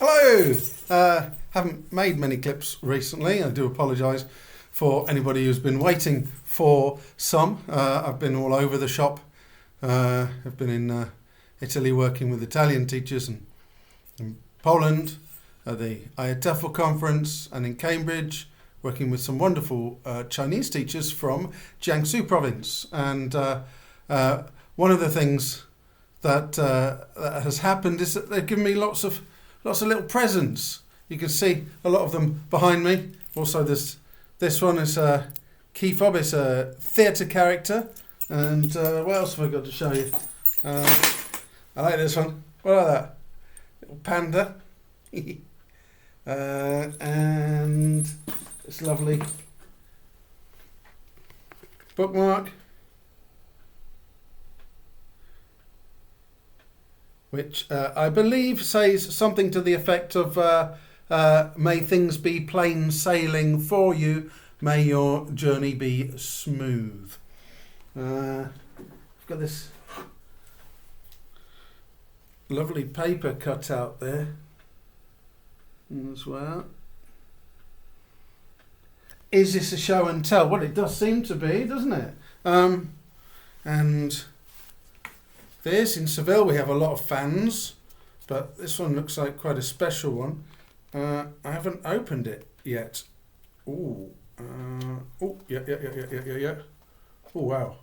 Hello! Haven't made many clips recently. I do apologise for anybody who's been waiting for some. I've been all over the shop. I've been in Italy working with Italian teachers, and in Poland at the ELT conference, and in Cambridge working with some wonderful Chinese teachers from Jiangsu province. And one of the things that has happened is that they've given me lots of little presents. You can see a lot of them behind me. Also, this one is Key Fob. It's a theatre character. And what else have I got to show you? I like this one. What like that? Little panda. And this lovely bookmark, which I believe says something to the effect of may things be plain sailing for you, may your journey be smooth. I've got this lovely paper cut out there as well. Is this a show and tell? Well, it does seem to be, doesn't it? And this, in Seville, we have a lot of fans, but this one looks like quite a special one. I haven't opened it yet. Yeah. Oh, wow.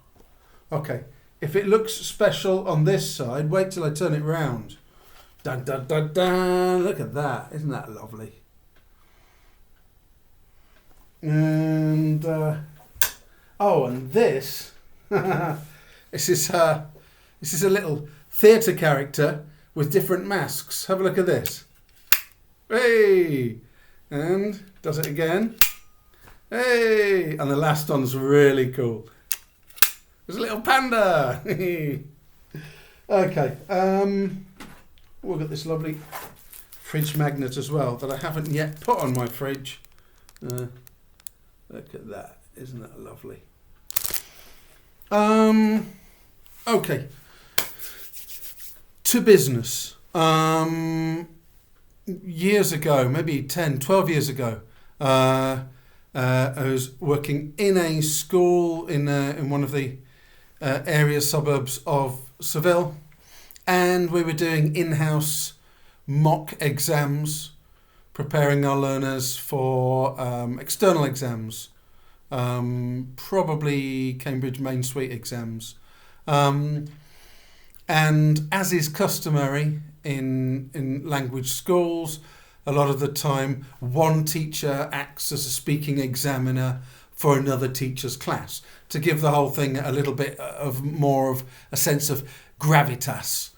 Okay, if it looks special on this side, wait till I turn it round. Dun, dun, dun, dun. Look at that. Isn't that lovely? And, and this, this is a little theatre character with different masks. Have a look at this. Hey! And does it again. Hey! And the last one's really cool. There's a little panda. Okay. We've got this lovely fridge magnet as well that I haven't yet put on my fridge. Look at that. Isn't that lovely? Okay. To business. Years ago, maybe 10, 12 years ago, I was working in a school in one of the area suburbs of Seville, and we were doing in-house mock exams, preparing our learners for external exams, probably Cambridge Main Suite exams. And as is customary in language schools, a lot of the time one teacher acts as a speaking examiner for another teacher's class to give the whole thing a little bit of more of a sense of gravitas,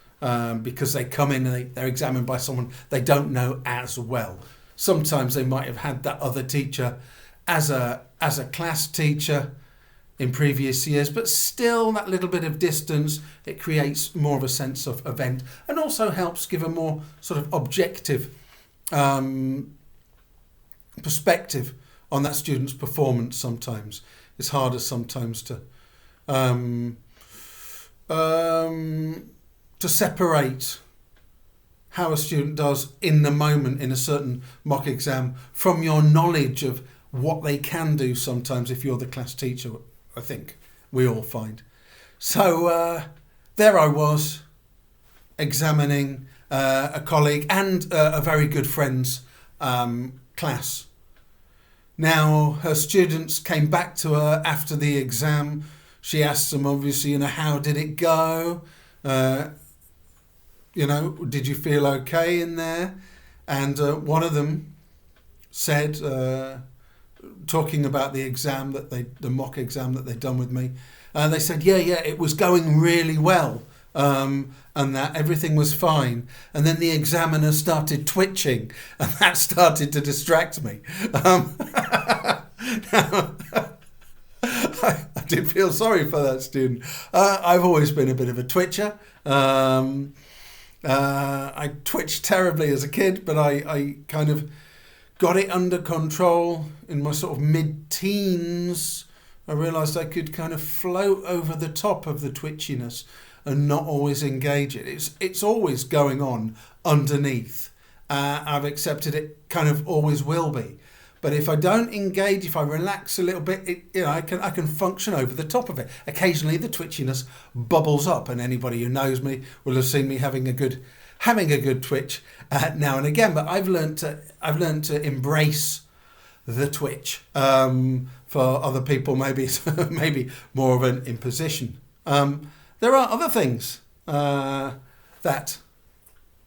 because they come in and they're examined by someone they don't know as well. Sometimes they might have had that other teacher as a class teacher in previous years, but still that little bit of distance, it creates more of a sense of event and also helps give a more sort of objective perspective on that student's performance. Sometimes it's harder sometimes to separate how a student does in the moment in a certain mock exam from your knowledge of what they can do sometimes if you're the class teacher, I think we all find. So there I was, examining a colleague and a very good friend's class. Now, her students came back to her after the exam. She asked them, obviously, how did it go? Did you feel okay in there? And one of them said, talking about the exam the mock exam that they'd done with me, they said, yeah, it was going really well, and that everything was fine. And then the examiner started twitching, and that started to distract me. I did feel sorry for that student. I've always been a bit of a twitcher. I twitched terribly as a kid, but I kind of got it under control in my sort of mid-teens. I realised I could kind of float over the top of the twitchiness and not always engage it. It's always going on underneath. I've accepted it kind of always will be. But if I don't engage, if I relax a little bit, I can function over the top of it. Occasionally the twitchiness bubbles up, and anybody who knows me will have seen me having a good twitch now and again. But I've learned to embrace the twitch. For other people, maybe it's maybe more of an imposition. There are other things that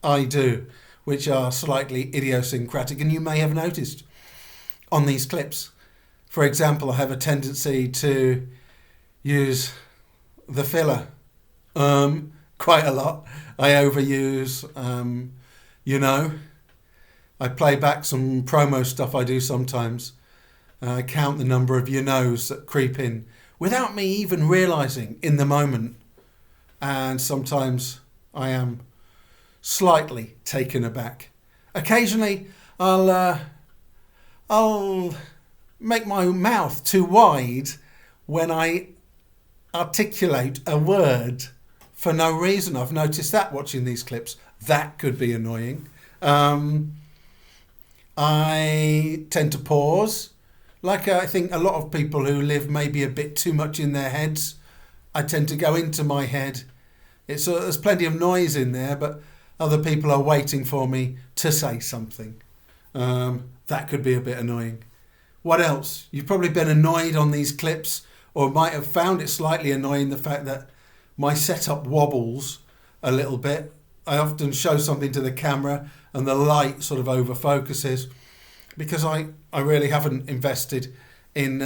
I do which are slightly idiosyncratic, and you may have noticed on these clips. For example, I have a tendency to use the filler quite a lot. I overuse, I play back some promo stuff I do sometimes. I count the number of that creep in without me even realising in the moment. And sometimes I am slightly taken aback. Occasionally I'll make my mouth too wide when I articulate a word for no reason. I've noticed that watching these clips. That could be annoying. I tend to pause. Like I think a lot of people who live maybe a bit too much in their heads, I tend to go into my head. There's plenty of noise in there, but other people are waiting for me to say something. That could be a bit annoying. What else? You've probably been annoyed on these clips, or might have found it slightly annoying the fact that my setup wobbles a little bit. I often show something to the camera and the light sort of over focuses because I really haven't invested in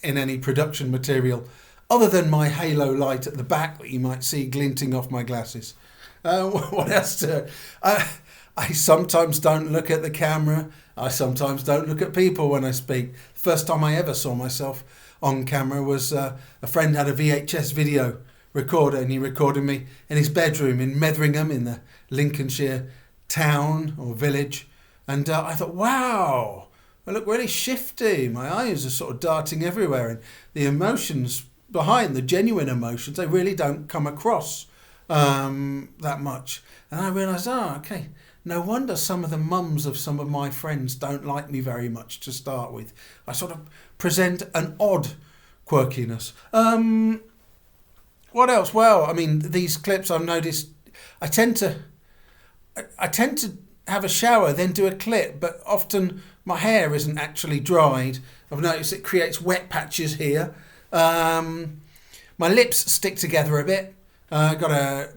any production material other than my halo light at the back that you might see glinting off my glasses. What else? I sometimes don't look at the camera. I sometimes don't look at people when I speak. First time I ever saw myself on camera was a friend had a VHS video recorder, and he recorded me in his bedroom in Metheringham in the Lincolnshire town or village. And I thought, wow, I look really shifty. My eyes are sort of darting everywhere, and the emotions behind, the genuine emotions, they really don't come across that much. And I realised, okay, no wonder some of the mums of some of my friends don't like me very much to start with. I sort of present an odd quirkiness. What else? Well, I mean, these clips I've noticed, I tend to have a shower, then do a clip, but often my hair isn't actually dried. I've noticed it creates wet patches here. My lips stick together a bit.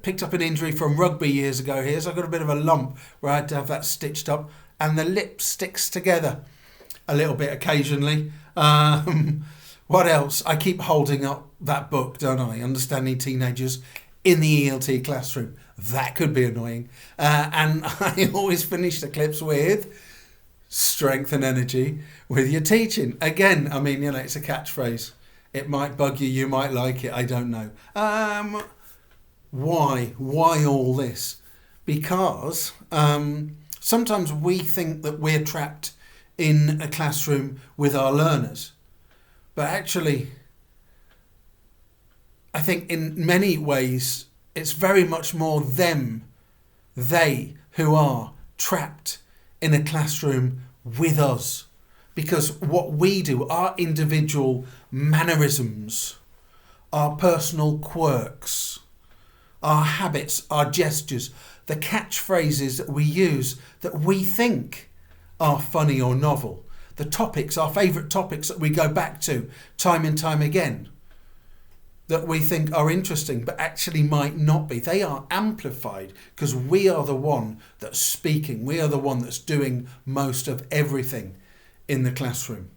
Picked up an injury from rugby years ago here, so I got a bit of a lump where I had to have that stitched up, and the lip sticks together a little bit occasionally. What else? I keep holding up that book, don't I? Understanding Teenagers in the ELT Classroom. That could be annoying. And I always finish the clips with strength and energy with your teaching. Again, I mean, it's a catchphrase. It might bug you, you might like it, I don't know. Why all this? Because sometimes we think that we're trapped in a classroom with our learners. But actually, I think in many ways, it's very much more they who are trapped in a classroom with us. Because what we do, our individual mannerisms, our personal quirks, our habits, our gestures, the catchphrases that we use that we think are funny or novel, the topics, our favourite topics that we go back to time and time again, that we think are interesting but actually might not be. They are amplified because we are the one that's speaking. We are the one that's doing most of everything in the classroom.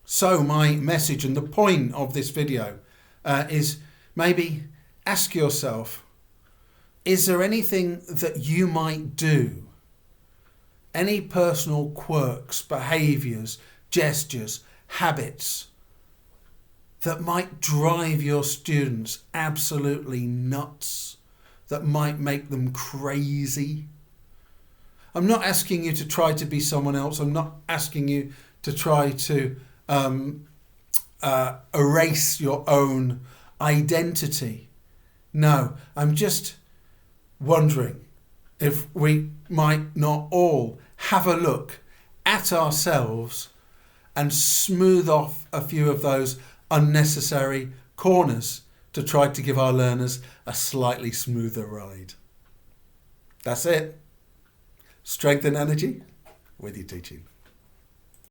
So my message and the point of this video is maybe ask yourself, is there anything that you might do? Any personal quirks, behaviours, gestures, habits that might drive your students absolutely nuts, that might make them crazy? I'm not asking you to try to be someone else. I'm not asking you to try to erase your own identity. No, I'm just wondering, if we might not all have a look at ourselves and smooth off a few of those unnecessary corners to try to give our learners a slightly smoother ride. That's it. Strength and energy with your teaching.